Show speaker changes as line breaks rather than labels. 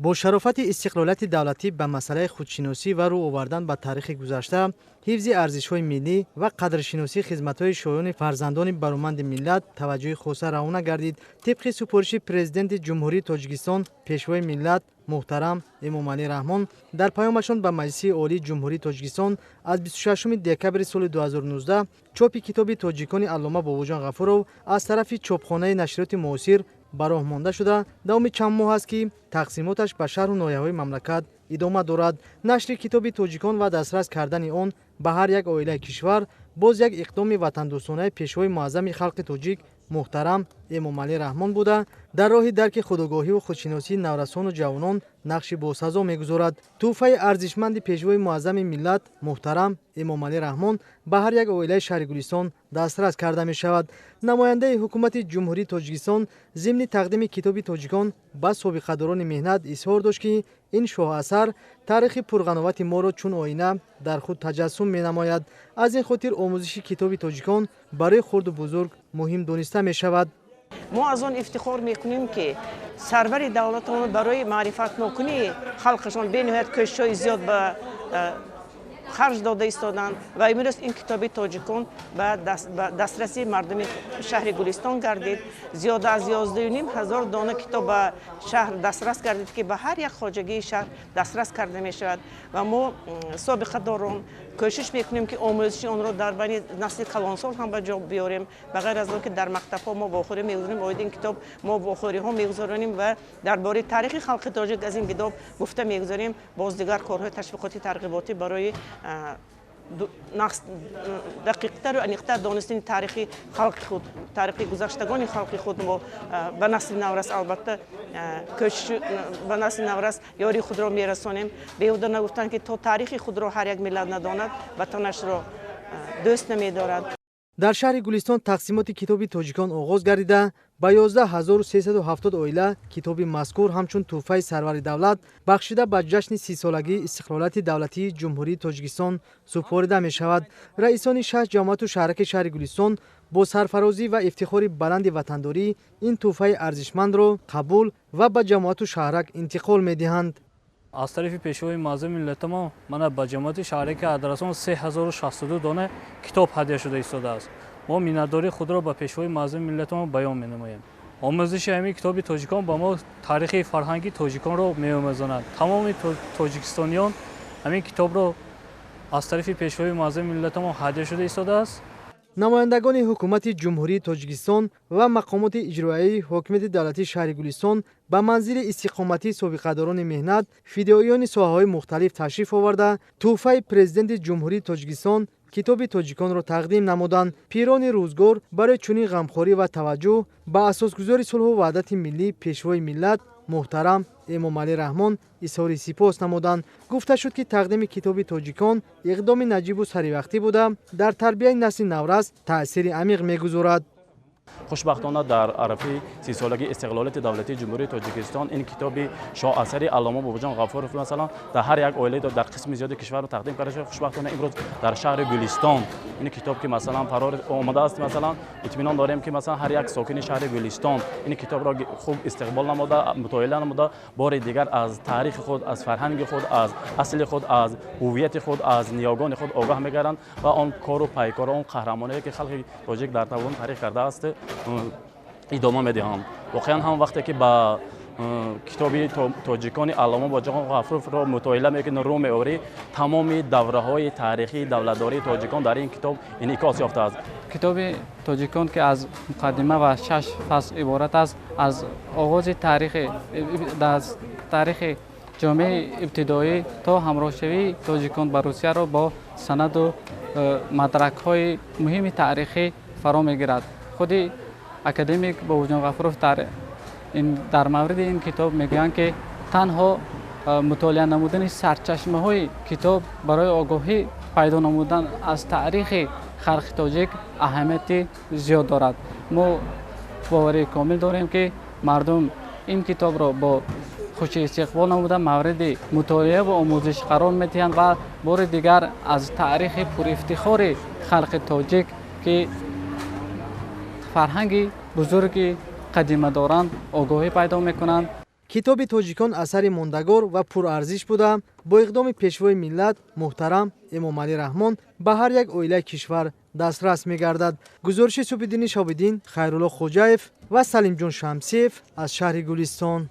با شرافت استقلالات دولتی به مسئله خودشناسی و رو آوردن به تاریخ گذشته، حفظ ارزش‌های ملی و قدرشناسی خدمت‌های شایان فرزندان برومند ملت توجه خاصه روانه گردید. طبق سپارش پرزیدنت جمهوری تاجیکستان پیشوای ملت مهترم امامعلی رحمان در پیامشان به مجلس عالی جمهوری تاجیکستان از 26 دکبر سال 2019 چاپ کتاب تاجیکان علامه باباجان غفورov از طرف چاپخانه نشریات معاصر براه مانده شده. دوام چند ماه است که تقسیماتش به شهر و ناحیه‌های مملکت ادامه دارد. نشر کتاب تاجیکان و دسترس کردن آن به هر یک عائله کشور باز یک اقدام وطندوستانه پیشوای معظم خلق تاجیک مهترم امامعلی رحمان بوده در راه درک خودآگاهی و خودشناسی نورسان و جوانان نقش باسزا میگذارد. توفای ارزشمند پیشوای معظم ملت محترم امامعلی رحمان به هر یک عائله شهر گلستان دسترس کرده می شود. نماینده حکومت جمهوری تاجیکستان ضمن تقدیم کتاب تاجیکان به سابقه‌داران مهنت اظهار داشت که این شاهسر تاریخ پرغناوت ما را چون آینه در خود تجسم می نماید. از این خاطر آموزش کتاب تاجیکان برای خرد و بزرگ مهم دانسته می شود.
ما از آن افتخار میکنیم که سرور دولتمون برای معرفت نکنی خلقشان به نهایت کوشش‌های زیاد به خرج داده ایستادند و امروز این کتاب تاجیکان به دسترسی مردم شهر گلستان گردید. زیاد از 11,500 دانه کتاب به شهر دسترس گردید که به هر یک خواجگی شهر دسترس کرده می شود و ما سابقه داران کوشش میکنیم که آموزش آن را در بین نسل کلانسال هم به جا بیاریم. بغیر از آن که در مکتب‌ها ما واخوری میگذاریم، باید این کتاب ما واخوری ها میگذاریم و درباره تاریخ خلق تاجیک از این کتاب گفته میگذاریم. باز دیگر کارهای تشویقاتی ترغیباتی برای دقیق‌تر و عمیق‌تر دانستن تاریخی خلق خود، تاریخی گذشتگان خلق خود ما به نسل نورس البته کوشش به نسل نورس یاری خود را میرسانیم. بیهوده نگفتن که تا تاریخ خود را هر یک ملت نداند وطنش را دوست نمی‌دارد.
در شهر گلستان تقسیمات کتاب تاجیکان آغاز گردیده با 11370 عائله کتاب مذکور همچون توفای سرور دولت بخشیده به جشن 30 سالگی استقلالات دولتی جمهوری تاجیکستان سپرده می شود. رئیسان 6 جماعت و شهرک شهر گلستان با سرفرازی و افتخار بلند وطنداری این توفای ارزشمند را قبول و به جماعت و شهرک انتقال می دهند.
از طرف پیشوای معظم ملت ما من به جماعت شهری که ادرسان 3062 دانه کتاب هدیه شده ایستاده است. ما مینتداری خود را به پیشوای معظم ملت ما بیان می‌نماییم. آموزش همین کتاب تاجیکان با ما تاریخ فرهنگی تاجیکان را می‌آموزاند. تمام تاجیکستانیان همین کتاب را از طرف پیشوای معظم ملت ما هدیه شده ایستاده است.
نمایندگان حکومت جمهوری تاجیکستان و مقامات اجرایی حکومت دولتی شهر گلستان به منزل استقامتی سابقه‌داران مهنت فداییان ساحه‌های مختلف تشریف آورده توفای پرزیدنت جمهوری تاجیکستان کتاب تاجیکان را تقدیم نمودند. پیران روزگار برای چنین غمخواری و توجه به اساسگزاری سلحو و وحدت ملی پیشوای ملت محترم امامعلی رحمان اظهار سپاس نمودند. گفته شد که تقدیم کتاب تاجیکان اقدام نجیب و سریوقتی بوده در تربیت نسل نورس تأثیر عمیق می‌گذارد.
خوشبختانه در عرفه 30 سالگی استقلالات دولتی جمهوری تاجیکستان این کتاب شاهسری علامه باباجان غفورov مثلا در هر یک عائله در قسم زیاد کشور رو تقدیم کرده شده. خوشبختانه امروز در شهر گلستان این کتاب که مثلا قرار آمده است، مثلا اطمینان داریم که مثلا هر یک ساکن شهر گلستان این کتاب را خوب استقبال نموده، مطالعه نموده، بار دیگر از تاریخ خود، از فرهنگ خود، از اصل خود، از هویت خود، از نیاگان خود آگاه می‌گردند و آن کار و پیکار آن قهرمانی که خلق تاجیک در طول تاریخ کرده است ادامه میدهم. واقعا هم وقتی که با کتابی تاجیکان علامه باباجان غفورov را مطالعه میکنه رو می‌آوری تمام دوره‌های تاریخی دولتداری تاجیکان در این کتاب انعکاس یافته است.
کتاب تاجیکان که از مقدمه و 6 فصل عبارت است از آغاز تاریخ جامعه ابتدایی تا همراهشوی تاجیکان با روسیه را با سند و مدرک‌های مهم تاریخی فرا می‌گیرد. خود اکادمیک باباجان غفورov در مورد این کتاب میگویند که تنها مطالعه نمودن سرچشمه‌های کتاب برای آگاهی پیدا نمودن از تاریخ خلق تاجیک اهمیت زیاد دارد. ما باور کامل داریم که مردم این کتاب را با خوشی استقبال نموده مورد مطالعه و آموزش قرار می‌دهند و بار دیگر از تاریخ پر افتخار خلق تاجیک که فرهنگی بزرگی قدیمه دارند آگاهی پیدا میکنند.
китоби Тоҷикон асари мондагор ва пурарзиш буда, бо иқдоми пешвои миллат муҳтарам Эмомалӣ Раҳмон ба ҳар як оилаи кишвар дастрас мегардад. гузориши Субҳиддини Шобиддин, Хайрулло Хоҷаев ва Салимҷон Шамсиев аз шаҳри Гулистон.